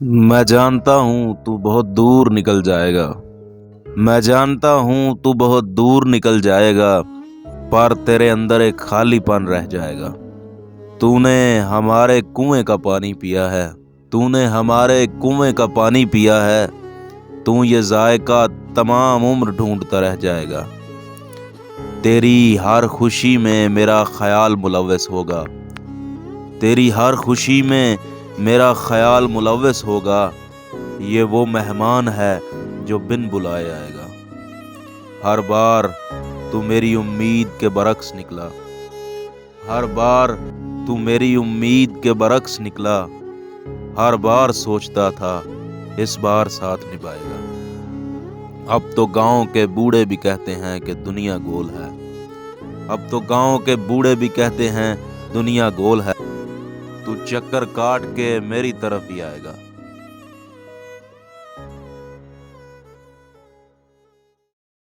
मैं जानता हूँ तू बहुत दूर निकल जाएगा। मैं जानता हूँ तू बहुत दूर निकल जाएगा, पर तेरे अंदर एक खालीपन रह जाएगा। तूने हमारे कुएं का पानी पिया है, तूने हमारे कुएं का पानी पिया है। तू ये जायका तमाम उम्र ढूंढता रह जाएगा। तेरी हर खुशी में मेरा ख्याल मुलव्वस होगा, तेरी हर खुशी में मेरा ख्याल मुलव्वस होगा। ये वो मेहमान है जो बिन बुलाए आएगा। हर बार तू मेरी उम्मीद के बरक्स निकला, हर बार तू मेरी उम्मीद के बरक्स निकला। हर बार सोचता था इस बार साथ निभाएगा। अब तो गांव के बूढ़े भी कहते हैं कि दुनिया गोल है। अब तो गांव के बूढ़े भी कहते हैं दुनिया गोल है। तू चक्कर काट के मेरी तरफ ही आएगा।